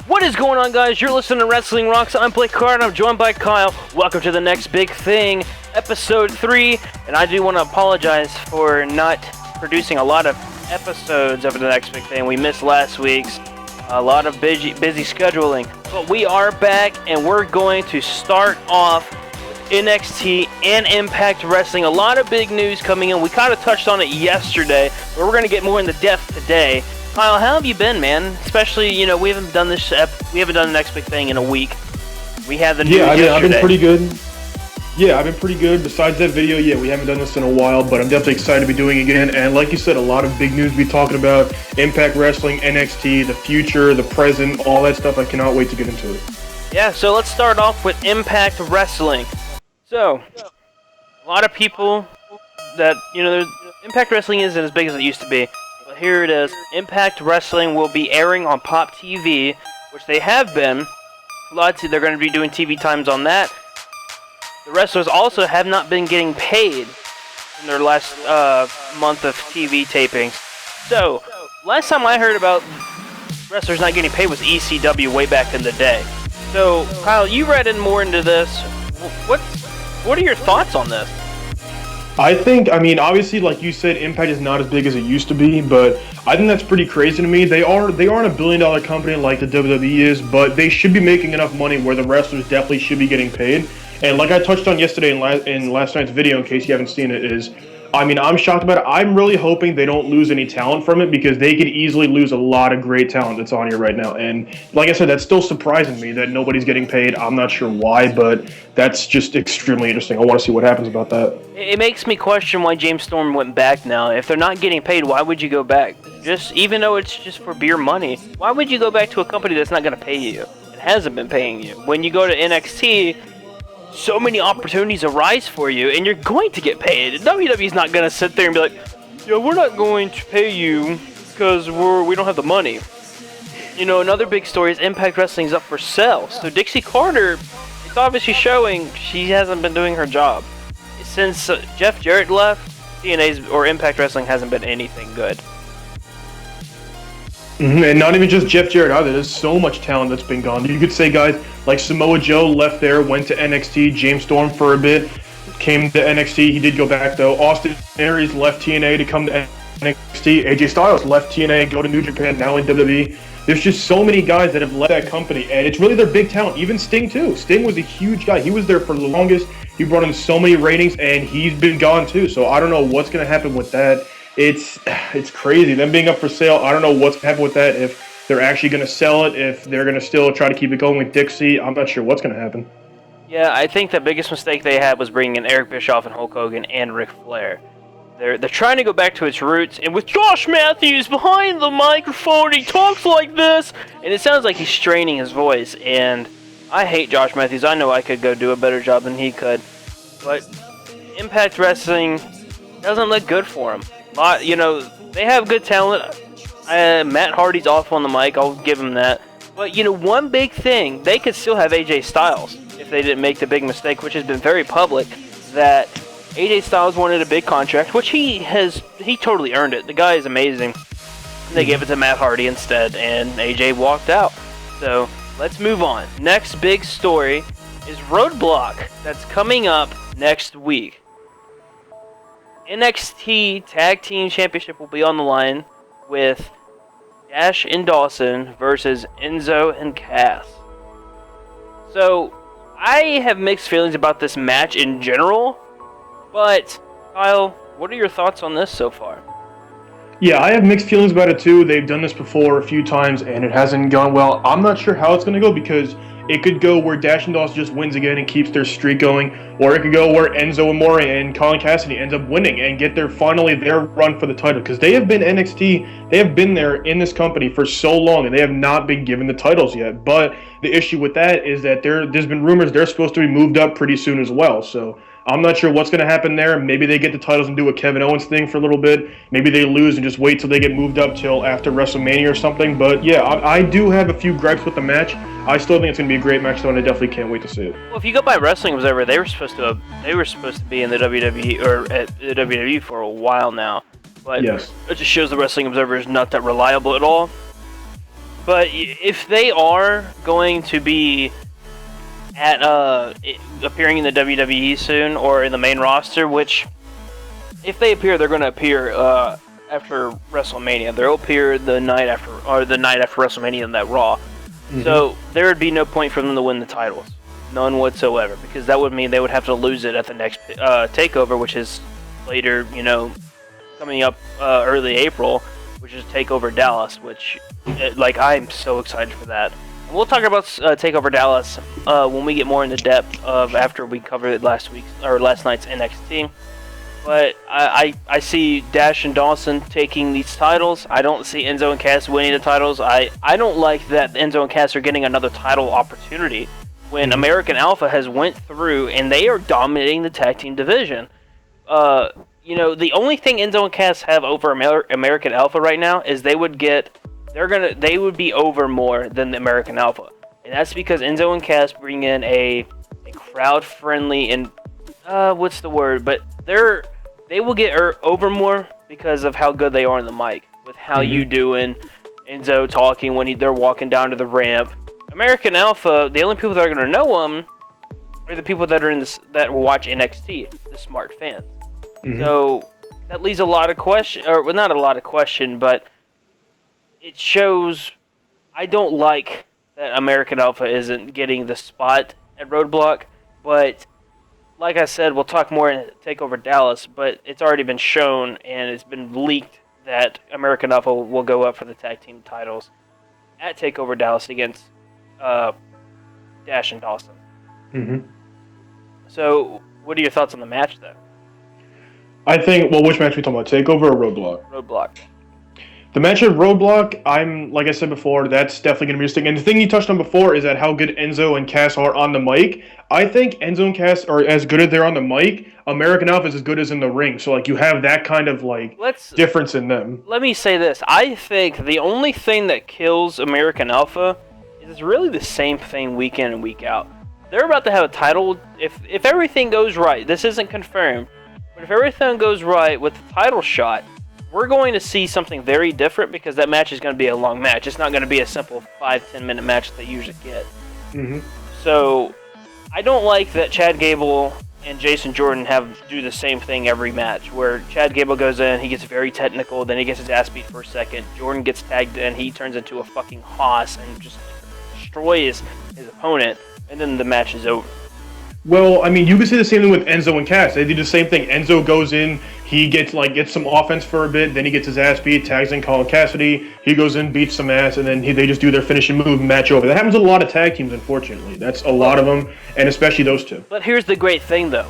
What is going on, guys? You're listening to Wrestling Rocks. I'm Blake Carr, and I'm joined by Kyle. Welcome to the next big thing, episode 3. And I do want to apologize for not producing a lot of episodes of the next big thing. We missed last week's. A lot of busy scheduling. But we are back, and we're going to start off with NXT and Impact Wrestling. A lot of big news coming in. We kind of touched on it yesterday, but we're going to get more into depth today. Kyle, how have you been, man? Especially, we haven't done the next big thing in a week. We had the news yesterday. I've been pretty good. Yeah, I've been pretty good. Besides that video, we haven't done this in a while, but I'm definitely excited to be doing it again. And like you said, a lot of big news to be talking about. Impact Wrestling, NXT, the future, the present, all that stuff. I cannot wait to get into it. Yeah, so let's start off with Impact Wrestling. So, a lot of people that, Impact Wrestling isn't as big as it used to be. But here it is. Impact Wrestling will be airing on Pop TV, which they have been. They're going to be doing TV times on that. The wrestlers also have not been getting paid in their last month of TV tapings. So, last time I heard about wrestlers not getting paid was ECW way back in the day. So, Kyle, you read in more into this. What are your thoughts on this? I think, obviously, like you said, Impact is not as big as it used to be, but I think that's pretty crazy to me. They aren't a $1 billion company like the WWE is, but they should be making enough money where the wrestlers definitely should be getting paid. And like I touched on yesterday in last night's video, in case you haven't seen it, I'm shocked about it. I'm really hoping they don't lose any talent from it, because they could easily lose a lot of great talent that's on here right now. And like I said, that's still surprising me that nobody's getting paid. I'm not sure why, but that's just extremely interesting. I want to see what happens about that. It makes me question why James Storm went back now. If they're not getting paid, why would you go back? Even though it's just for beer money, why would you go back to a company that's not going to pay you? It hasn't been paying you. When you go to NXT, so many opportunities arise for you, and you're going to get paid. WWE's not going to sit there and be like, we're not going to pay you because we don't have the money. Another big story is Impact Wrestling's up for sale. So Dixie Carter, it's obviously showing she hasn't been doing her job. Since Jeff Jarrett left, TNA's or Impact Wrestling hasn't been anything good. And not even just Jeff Jarrett either. There's so much talent that's been gone. You could say guys like Samoa Joe left there, went to NXT. James Storm for a bit, came to NXT. He did go back though. Austin Aries left TNA to come to NXT. AJ Styles left TNA, go to New Japan, now in WWE. There's just so many guys that have left that company, and it's really their big talent. Even Sting too. Sting was a huge guy. He was there for the longest. He brought in so many ratings, and he's been gone too. So I don't know what's going to happen with that. It's crazy. Them being up for sale, I don't know what's going to happen with that, if they're actually going to sell it, if they're going to still try to keep it going with Dixie. I'm not sure what's going to happen. Yeah, I think the biggest mistake they had was bringing in Eric Bischoff and Hulk Hogan and Ric Flair. They're trying to go back to its roots, and with Josh Matthews behind the microphone, he talks like this, and it sounds like he's straining his voice, and I hate Josh Matthews. I know I could go do a better job than he could, but Impact Wrestling doesn't look good for him. They have good talent. Matt Hardy's off on the mic, I'll give him that. But, one big thing, they could still have AJ Styles if they didn't make the big mistake, which has been very public, that AJ Styles wanted a big contract, which he totally earned it. The guy is amazing. They gave it to Matt Hardy instead, and AJ walked out. So, let's move on. Next big story is Roadblock, that's coming up next week. NXT Tag Team Championship will be on the line with Dash and Dawson versus Enzo and Cass. So, I have mixed feelings about this match in general, but Kyle, what are your thoughts on this so far? Yeah, I have mixed feelings about it too. They've done this before a few times and it hasn't gone well. I'm not sure how it's going to go, because it could go where Dash and Dawson just wins again and keeps their streak going, or it could go where Enzo Amore and Colin Cassidy ends up winning and get their run for the title, because they have been NXT, they have been there in this company for so long and they have not been given the titles yet. But the issue with that is that there's been rumors they're supposed to be moved up pretty soon as well. So I'm not sure what's going to happen there. Maybe they get the titles and do a Kevin Owens thing for a little bit. Maybe they lose and just wait till they get moved up till after WrestleMania or something. But yeah, I do have a few gripes with the match. I still think it's going to be a great match, though, and I definitely can't wait to see it. Well, if you go by Wrestling Observer, they were supposed to be in the WWE or at the WWE for a while now. But yes, it just shows the Wrestling Observer is not that reliable at all. But if they are going to be at appearing in the WWE soon or in the main roster, which if they appear, they're going to appear after WrestleMania. They'll appear the night after WrestleMania in that Raw. Mm-hmm. So there would be no point for them to win the titles, none whatsoever, because that would mean they would have to lose it at the next takeover, which is later, coming up early April, which is Takeover Dallas, which, I'm so excited for that. And we'll talk about Takeover Dallas when we get more into depth after we covered last night's NXT. But I see Dash and Dawson taking these titles. I don't see Enzo and Cass winning the titles. I don't like that Enzo and Cass are getting another title opportunity when American Alpha has went through and they are dominating the tag team division. The only thing Enzo and Cass have over American Alpha right now is they would be over more than the American Alpha. And that's because Enzo and Cass bring in a crowd friendly and what's the word? But they will get over more because of how good they are on the mic. With how you doing, Enzo talking when they're walking down to the ramp. American Alpha, the only people that are going to know them are the people that are that will watch NXT, the smart fans. So that leaves a lot of question, or well, not a lot of question, but it shows. I don't like that American Alpha isn't getting the spot at Roadblock, but like I said, we'll talk more in Takeover Dallas. But it's already been shown and it's been leaked that American Alpha will go up for the tag team titles at Takeover Dallas against Dash and Dawson. So, what are your thoughts on the match, though? I think, which match are we talking about? Takeover or Roadblock? Roadblock. The match at Roadblock, like I said before, that's definitely going to be interesting. And the thing you touched on before is that how good Enzo and Cass are on the mic. I think Enzo and Cass are as good as they're on the mic. American Alpha is as good as in the ring. So, you have that kind of, difference in them. Let me say this. I think the only thing that kills American Alpha is it's really the same thing week in and week out. They're about to have a title. If everything goes right, this isn't confirmed, but if everything goes right with the title shot, we're going to see something very different because that match is going to be a long match. It's not going to be a simple 5-10 minute match that they usually get. So I don't like that Chad Gable and Jason Jordan do the same thing every match, where Chad Gable goes in, he gets very technical, then he gets his ass beat for a second. Jordan gets tagged in, he turns into a fucking hoss and just destroys his opponent, and then the match is over. Well, you can say the same thing with Enzo and Cass. They do the same thing. Enzo goes in, he gets some offense for a bit, then he gets his ass beat, tags in Colin Cassidy, he goes in, beats some ass, and then they just do their finishing move, match over. That happens with a lot of tag teams, unfortunately. That's a lot of them, and especially those two. But here's the great thing, though.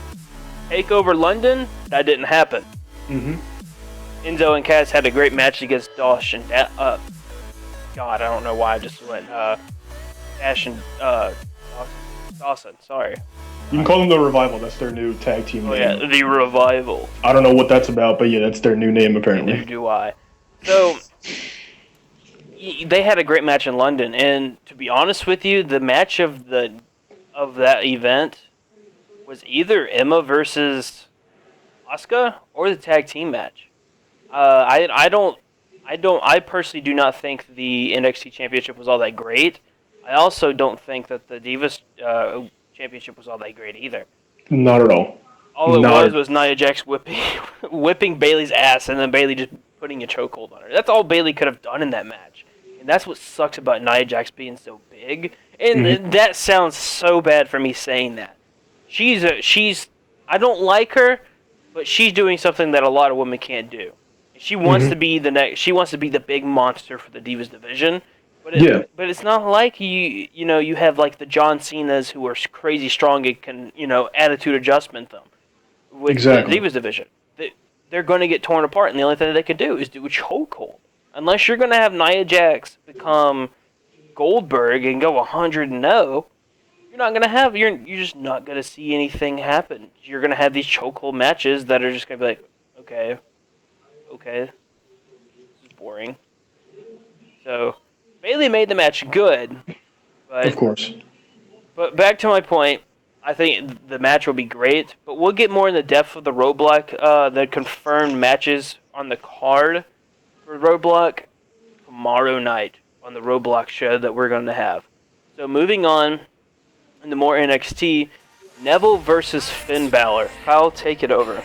Takeover London, that didn't happen. Enzo and Cass had a great match against Dash and God, I don't know why I just went Dash and Dawson, sorry. You can call them the Revival. That's their new tag team name. Oh, yeah, the Revival. I don't know what that's about, but yeah, that's their new name, apparently. Neither do I. So, they had a great match in London, and to be honest with you, the match of that event was either Emma versus Asuka or the tag team match. I personally do not think the NXT Championship was all that great. I also don't think that the Divas Championship was all that great either. Not at all. All it was Nia Jax whipping Bayley's ass and then Bayley just putting a chokehold on her. That's all Bayley could have done in that match. And that's what sucks about Nia Jax being so big. And that sounds so bad for me saying that. I don't like her, but she's doing something that a lot of women can't do. She wants to be the big monster for the Divas division. But it's not like you have like the John Cena's who are crazy strong and can attitude adjustment them with the Divas division. They're going to get torn apart, and the only thing they can do is do a chokehold. Unless you're going to have Nia Jax become Goldberg and go 100-0, you're just not going to see anything happen. You're going to have these chokehold matches that are just going to be like, okay, this is boring. So Bayley made the match good, but of course. But back to my point, I think the match will be great, but we'll get more in the depth of the Roadblock, the confirmed matches on the card for Roadblock tomorrow night on the Roblox show that we're going to have. So moving on into more NXT, Neville versus Finn Balor. Kyle, take it over.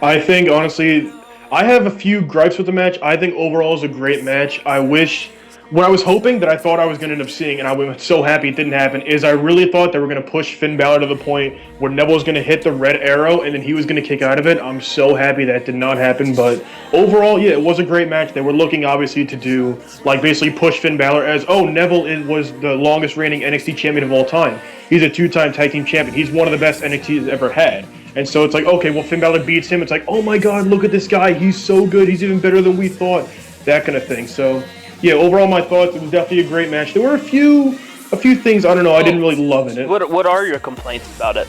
I think, honestly, I have a few gripes with the match. I think overall it's a great match. I wish, what I was hoping that I thought I was going to end up seeing, and I was so happy it didn't happen, is I really thought they were going to push Finn Balor to the point where Neville was going to hit the red arrow and then he was going to kick out of it. I'm so happy that did not happen, but overall, yeah, it was a great match. They were looking, obviously, to do, like, basically push Finn Balor as, oh, Neville was the longest reigning NXT champion of all time. He's a two-time tag team champion. He's one of the best NXT has ever had. And so it's like, okay, well, Finn Balor beats him. It's like, oh my God, look at this guy. He's so good. He's even better than we thought. That kind of thing. So, yeah, overall, my thoughts, it was definitely a great match. There were a few things, I don't know, I didn't really love in it. What are your complaints about it?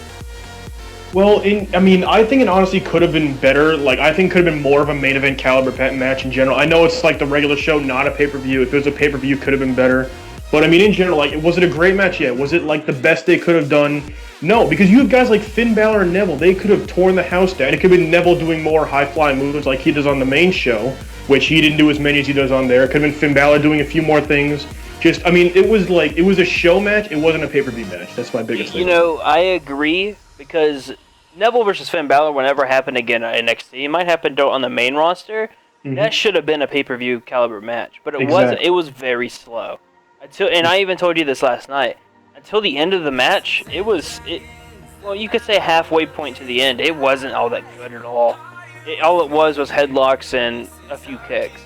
Well, I think it honestly could have been better. Like, I think it could have been more of a main event caliber match in general. I know it's like the regular show, not a pay-per-view. If it was a pay-per-view, it could have been better. But, I mean, in general, like, was it a great match? Yeah. Was it, like, the best they could have done? No, because you have guys like Finn Balor and Neville. They could have torn the house down. It could have been Neville doing more high-flying moves like he does on the main show, which he didn't do as many as he does on there. It could have been Finn Balor doing a few more things. Just, I mean, it was a show match. It wasn't a pay-per-view match. That's my biggest thing. You know, I agree, because Neville versus Finn Balor will never happen again at NXT. It might happen on the main roster. Mm-hmm. That should have been a pay-per-view caliber match, but it wasn't. It was very slow. And I even told you this last night. Until the end of the match, well, you could say halfway point to the end, it wasn't all that good at all. All it was headlocks and a few kicks.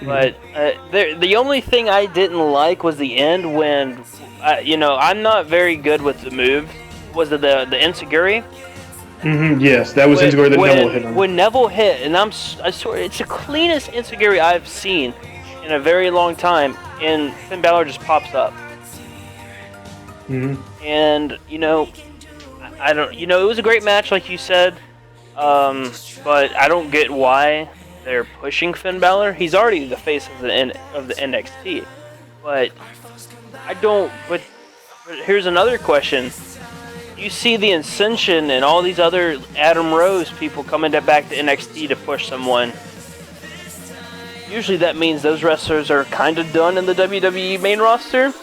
Mm-hmm. But the only thing I didn't like was the end when, I'm not very good with the move. Was it the enziguri? Mm-hmm, yes, that was enziguri that Neville hit on. When Neville hit, and I swear, it's the cleanest enziguri I've seen in a very long time, and Finn Balor just pops up. Mm-hmm. And, I don't, it was a great match, like you said, but I don't get why they're pushing Finn Balor. He's already the face of the NXT, but but here's another question. You see the Ascension and all these other Adam Rose people coming back to NXT to push someone. Usually that means those wrestlers are kind of done in the WWE main roster.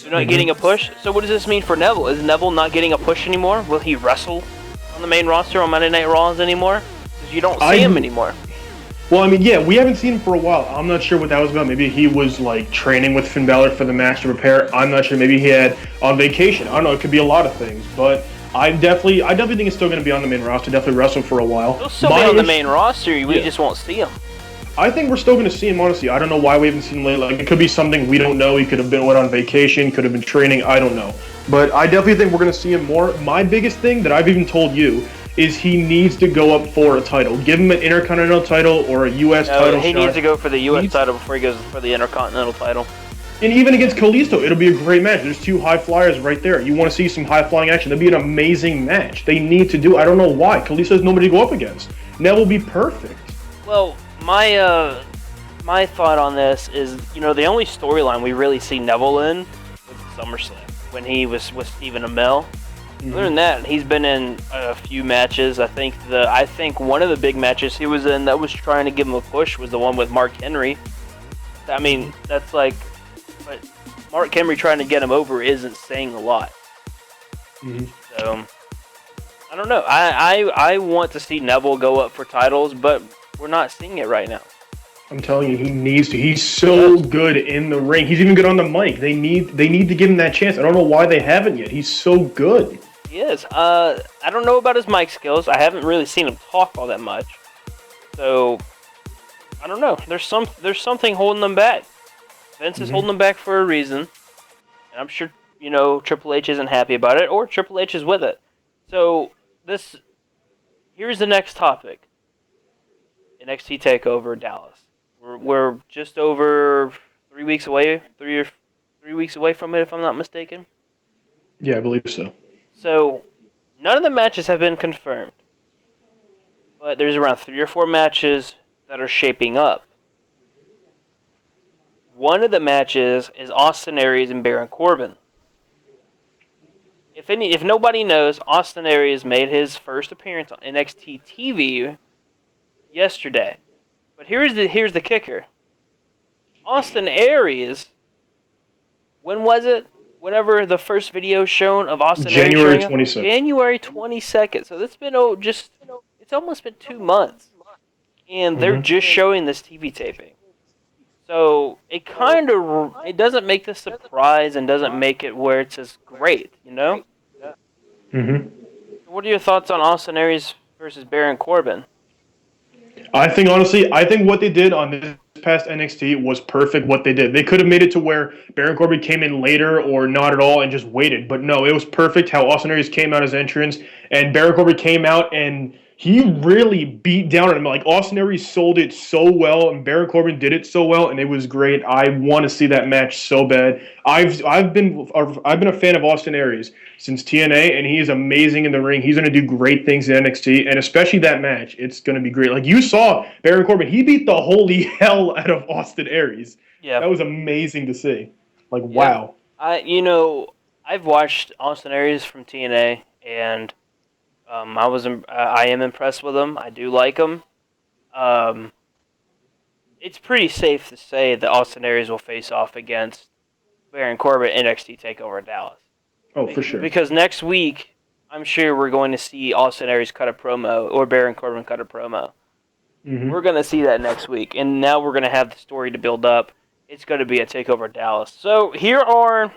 They're not getting a push. So what does this mean for Neville? Is Neville not getting a push anymore? Will he wrestle on the main roster on Monday Night Raws anymore? Because you don't see him anymore. Well, I mean, yeah, we haven't seen him for a while. I'm not sure what that was about. Maybe he was, like, training with Finn Balor for the match to prepare. I'm not sure. Maybe he had on vacation. I don't know. It could be a lot of things. But I definitely think it's still going to be on the main roster. Definitely wrestle for a while. He'll still be on the main roster. We just won't see him. I think we're still going to see him, honestly. I don't know why we haven't seen him lately. Like, it could be something we don't know. He could have been on vacation, could have been training. I don't know. But I definitely think we're going to see him more. My biggest thing that I've even told you is he needs to go up for a title. Give him an Intercontinental title or a U.S. title he needs to go for the U.S. title before he goes for the Intercontinental title. And even against Kalisto, it'll be a great match. There's two high flyers right there. You want to see some high-flying action. That'd be an amazing match. They need to do. I don't know why. Kalisto has nobody to go up against. Neville will be perfect. Well, my thought on this is, the only storyline we really see Neville in was SummerSlam, when he was with Stephen Amell. Mm-hmm. Other than that, he's been in a few matches. I think one of the big matches he was in that was trying to give him a push was the one with Mark Henry. I mean, that's like, but Mark Henry trying to get him over isn't saying a lot. Mm-hmm. So, I don't know. I want to see Neville go up for titles, but we're not seeing it right now. I'm telling you, he needs to. He's so good in the ring. He's even good on the mic. They need to give him that chance. I don't know why they haven't yet. He's so good. He is. I don't know about his mic skills. I haven't really seen him talk all that much. So, I don't know. There's something holding him back. Vince is holding him back for a reason. And I'm sure, Triple H isn't happy about it, or Triple H is with it. So, here's the next topic. NXT TakeOver Dallas. We're just over 3 weeks away, 3 weeks away from it, if I'm not mistaken. Yeah, I believe so. So, none of the matches have been confirmed. But there's around 3 or 4 matches that are shaping up. One of the matches is Austin Aries and Baron Corbin. If nobody knows, Austin Aries made his first appearance on NXT TV yesterday. But here's the kicker. Austin Aries, when was it? Whenever the first video shown of Austin Aries January showing up? 26th. January 22nd. So it's been it's almost been 2 months. And they're Mm-hmm. just showing this TV taping. So it doesn't make the surprise and doesn't make it where it's as great, you know? Mm-hmm. What are your thoughts on Austin Aries versus Baron Corbin? I think what they did on this past NXT was perfect. What they did, they could have made it to where Baron Corbin came in later or not at all and just waited. But no, it was perfect how Austin Aries came out as entrance and Baron Corbin came out and he really beat down on him. Like Austin Aries sold it so well and Baron Corbin did it so well and it was great. I want to see that match so bad. I've been a fan of Austin Aries since TNA, and he is amazing in the ring. He's going to do great things in NXT, and especially that match, it's going to be great. Like you saw Baron Corbin, he beat the holy hell out of Austin Aries. Yeah. That was amazing to see. Like Yeah. wow. I've watched Austin Aries from TNA, and I am impressed with him. I do like him. Um, it's pretty safe to say that Austin Aries will face off against Baron Corbin at NXT Takeover Dallas. Oh, for sure. Because next week, I'm sure we're going to see Austin Aries cut a promo or Baron Corbin cut a promo. Mm-hmm. We're going to see that next week, and now we're going to have the story to build up. It's going to be a Takeover Dallas. So here are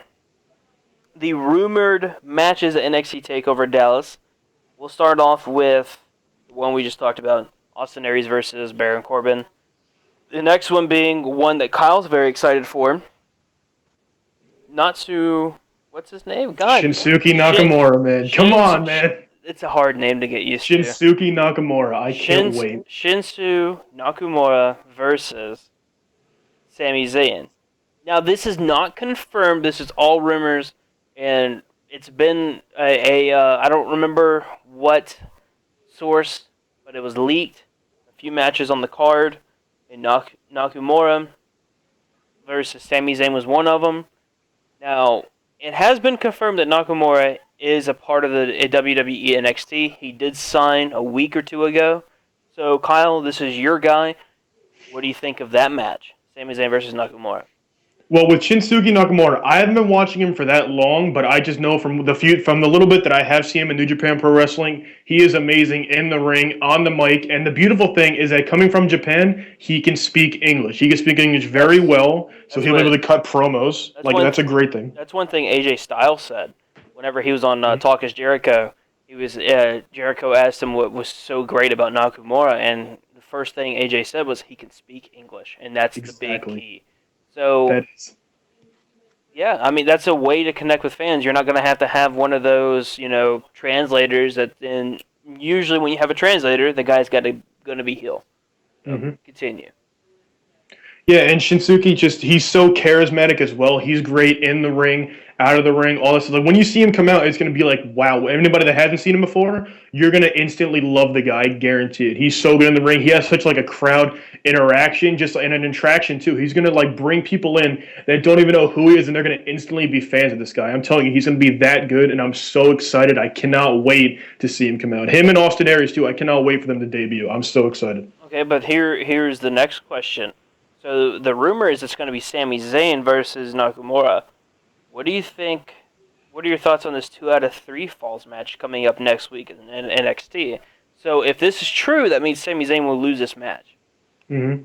the rumored matches at NXT Takeover Dallas. We'll start off with the one we just talked about, Austin Aries versus Baron Corbin. The next one being one that Kyle's very excited for. What's his name? God. Shinsuke Nakamura, man. Come on, man. It's a hard name to get used to. Shinsuke Nakamura. I can't wait. Shinsuke Nakamura versus Sami Zayn. Now, this is not confirmed. This is all rumors, and it's been I don't remember what source, but it was leaked. A few matches on the card, and Nakamura versus Sami Zayn was one of them. Now, it has been confirmed that Nakamura is a part of the WWE NXT. He did sign a week or two ago. So, Kyle, this is your guy. What do you think of that match? Sami Zayn versus Nakamura. Well, with Shinsuke Nakamura, I haven't been watching him for that long, but I just know from the little bit that I have seen him in New Japan Pro Wrestling, he is amazing in the ring, on the mic, and the beautiful thing is that coming from Japan, he can speak English. He can speak English very well, so he'll be able to cut promos. That's a great thing. That's one thing AJ Styles said whenever he was on Talk is Jericho. Jericho asked him what was so great about Nakamura, and the first thing AJ said was he can speak English, and that's the big key. So, yeah, I mean, that's a way to connect with fans. You're not going to have one of those, translators that then usually when you have a translator, the guy's going to be heel. So, Continue. Yeah, and Shinsuke he's so charismatic as well. He's great in the ring, out of the ring, all this stuff. Like when you see him come out, it's gonna be like, wow. Anybody that hasn't seen him before, you're gonna instantly love the guy, guaranteed. He's so good in the ring. He has such like a crowd interaction, just and an attraction too. He's gonna like bring people in that don't even know who he is, and they're gonna instantly be fans of this guy. I'm telling you, he's gonna be that good, and I'm so excited. I cannot wait to see him come out. Him and Austin Aries too. I cannot wait for them to debut. I'm so excited. Okay, but here's the next question. So the rumor is it's going to be Sami Zayn versus Nakamura. What do you think? What are your thoughts on this 2 out of 3 falls match coming up next week in NXT? So if this is true, that means Sami Zayn will lose this match. Mm-hmm.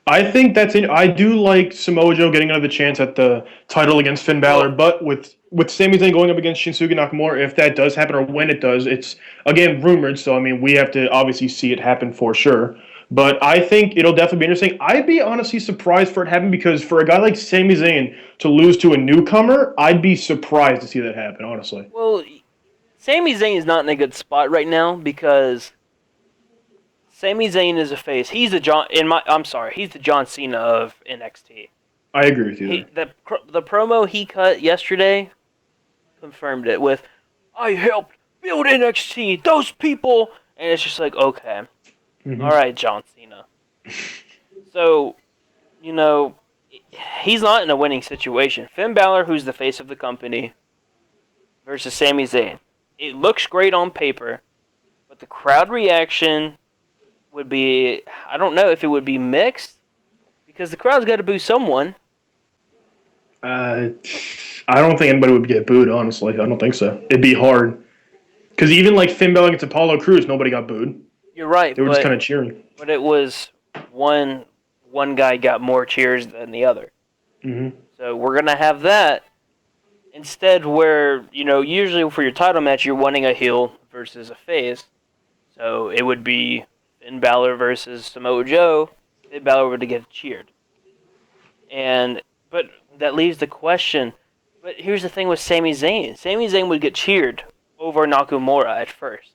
I think I do like Samoa Joe getting another chance at the title against Finn Balor, but with Sami Zayn going up against Shinsuke Nakamura, if that does happen or when it does, it's again rumored. So I mean, we have to obviously see it happen for sure. But I think it'll definitely be interesting. I'd be honestly surprised for it happening because for a guy like Sami Zayn to lose to a newcomer, I'd be surprised to see that happen, honestly. Well, Sami Zayn is not in a good spot right now because Sami Zayn is a face. He's the John Cena of NXT. I agree with you. The promo he cut yesterday confirmed it with, "I helped build NXT. Those people," and it's just like, okay. All right, John Cena. So, he's not in a winning situation. Finn Balor, who's the face of the company, versus Sami Zayn. It looks great on paper, but the crowd reaction would be, I don't know if it would be mixed, Because the crowd's got to boo someone. I don't think anybody would get booed, honestly. I don't think so. It'd be hard. Because even like Finn Balor against Apollo Crews, nobody got booed. You're right, They were just kind of cheering. But it was one guy got more cheers than the other. Mm-hmm. So we're going to have that. Instead, where, usually for your title match, you're wanting a heel versus a face. So it would be Finn Balor versus Samoa Joe. Finn Balor would get cheered. But that leaves the question. But here's the thing with Sami Zayn. Sami Zayn would get cheered over Nakamura at first.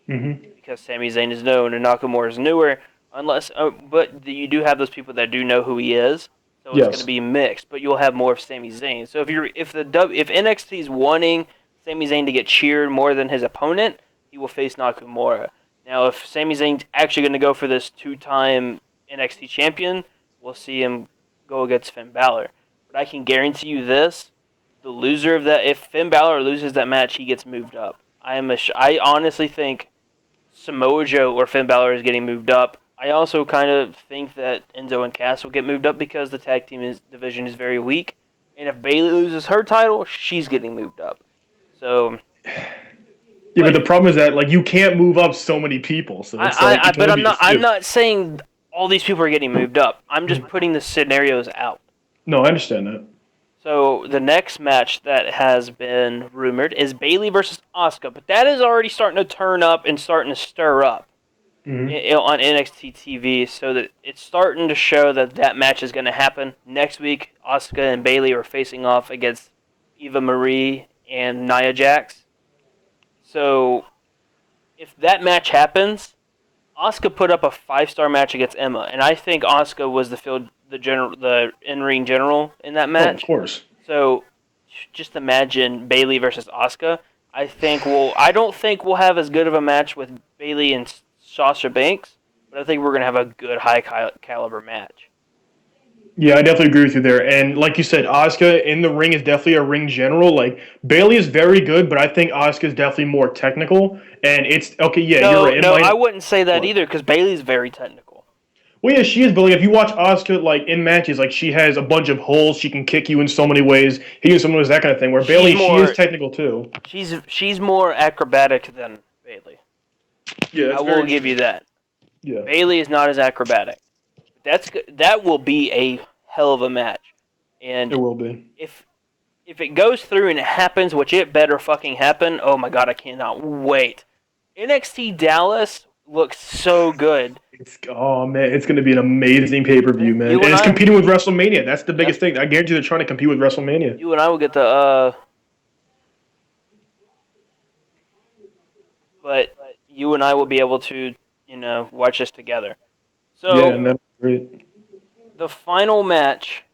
Mm-hmm. Because Sami Zayn is known and Nakamura is newer. But you do have those people that do know who he is. So it's going to be mixed, but you'll have more of Sami Zayn. So if NXT is wanting Sami Zayn to get cheered more than his opponent, he will face Nakamura. Now, if Sami Zayn's actually going to go for this 2-time NXT champion, we'll see him go against Finn Balor. But I can guarantee you this: the loser of that, if Finn Balor loses that match, he gets moved up. I honestly think Samoa Joe or Finn Balor is getting moved up. I also kind of think that Enzo and Cass will get moved up because the tag team division is very weak. And if Bayley loses her title, she's getting moved up. So, but the problem is that like you can't move up so many people. So it's I'm not saying all these people are getting moved up. I'm just putting the scenarios out. No, I understand that. So the next match that has been rumored is Bayley versus Asuka, but that is already starting to turn up and starting to stir up. On NXT TV, so that it's starting to show that match is going to happen next week. Asuka and Bayley are facing off against Eva Marie and Nia Jax. So, if that match happens, Asuka put up a 5-star match against Emma, and I think Asuka was the in-ring general in that match. Oh, of course. So, just imagine Bayley versus Asuka. I don't think we'll have as good of a match with Bayley and Sasha Banks, but I think we're going to have a good high caliber match. Yeah, I definitely agree with you there. And like you said, Asuka in the ring is definitely a ring general. Like Bayley is very good, but I think Asuka is definitely more technical. And it's okay. Yeah, you're right. No, I wouldn't say that either because Bayley's very technical. Well, yeah, she is. But like, if you watch Asuka like in matches, like she has a bunch of holes. She can kick you in so many ways. Hit you in so many ways, that kind of thing. Where Bayley, she is technical too. She's more acrobatic than Bayley. Yeah, I will give you that. Yeah. Bayley is not as acrobatic. That will be a hell of a match. And it will be. If it goes through and it happens, which it better fucking happen, oh my god, I cannot wait. NXT Dallas looks so good. It's going to be an amazing pay-per-view, man. And it's competing with WrestleMania. That's the biggest thing. I guarantee they're trying to compete with WrestleMania. You and I will get the but you and I will be able to, watch this together. So, yeah, and that's great. The final match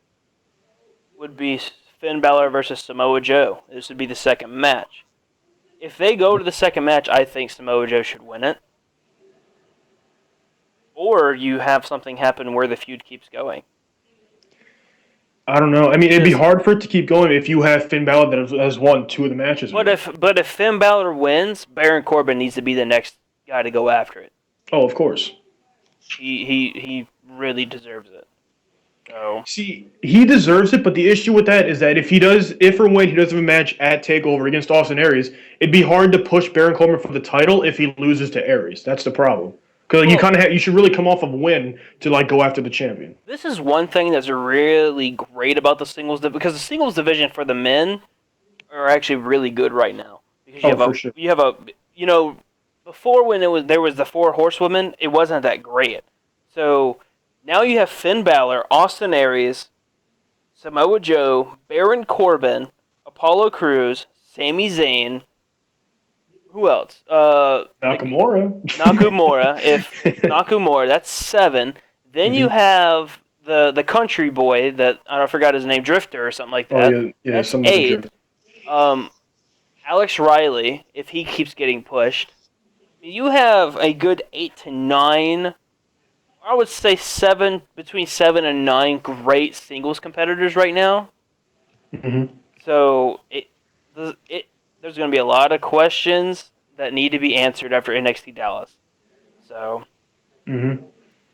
would be Finn Balor versus Samoa Joe. This would be the second match. If they go to the second match, I think Samoa Joe should win it. Or you have something happen where the feud keeps going. I don't know. I mean, it'd be hard for it to keep going if you have Finn Balor that has won 2 of the matches. But if Finn Balor wins, Baron Corbin needs to be the next guy to go after it. Oh, of course. He really deserves it. So. See, he deserves it, but the issue with that is that if or when he does have a match at TakeOver against Austin Aries, it'd be hard to push Baron Corbin for the title if he loses to Aries. That's the problem. Because you should really come off of a win to go after the champion. This is one thing that's really great about the singles because the singles division for the men are actually really good right now. Because you have before when there was the 4 horsewomen, it wasn't that great. So now you have Finn Balor, Austin Aries, Samoa Joe, Baron Corbin, Apollo Crews, Sami Zayn. Who else? Nakamura. Nakamura, that's 7. Then you have the country boy that I forgot his name, Drifter or something like that. Oh yeah, that's 8. Alex Riley, if he keeps getting pushed, you have a good 8 to 9. I would say between 7 and 9 great singles competitors right now. Mm-hmm. So there's going to be a lot of questions that need to be answered after NXT Dallas. So. Mm-hmm.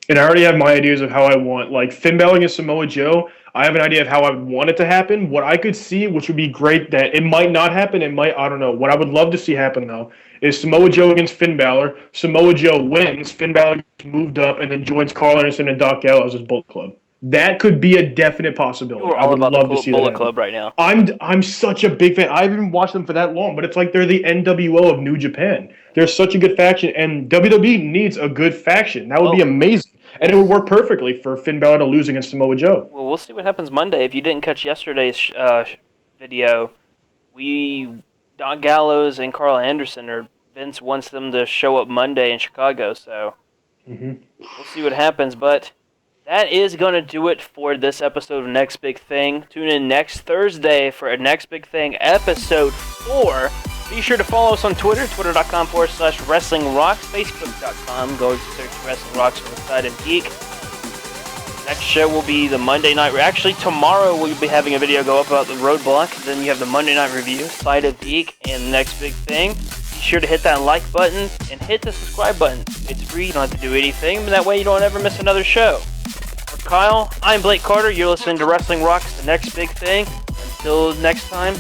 And I already have my ideas of how I want, like Finn Balor against Samoa Joe. I have an idea of how I would want it to happen. What I could see, which would be great, that it might not happen. It might, I don't know. What I would love to see happen though is Samoa Joe against Finn Balor. Samoa Joe wins. Finn Balor gets moved up and then joins Carl Anderson and Doc Gallows' Bullet Club. That could be a definite possibility. You're I all would about love the to see that Bullet happen. Club right now. I'm such a big fan. I haven't watched them for that long, but it's like they're the NWO of New Japan. They're such a good faction, and WWE needs a good faction. That would be amazing, and it would work perfectly for Finn Balor to lose against Samoa Joe. Well, we'll see what happens Monday. If you didn't catch yesterday's video, Don Gallows and Carl Anderson Vince wants them to show up Monday in Chicago, so we'll see what happens. But that is going to do it for this episode of Next Big Thing. Tune in next Thursday for a Next Big Thing episode 4. Be sure to follow us on Twitter, twitter.com/Wrestling Rocks, facebook.com. Go search Wrestling Rocks on the side of Geek. Next show will be the Monday night. Actually, tomorrow we'll be having a video go up about the Roadblock. Then you have the Monday night review, Side of Geek, and Next Big Thing. Be sure to hit that like button and hit the subscribe button. It's free. You don't have to do anything, but that way you don't ever miss another show. For Kyle, I'm Blake Carter. You're listening to Wrestling Rocks, the Next Big Thing. Until next time,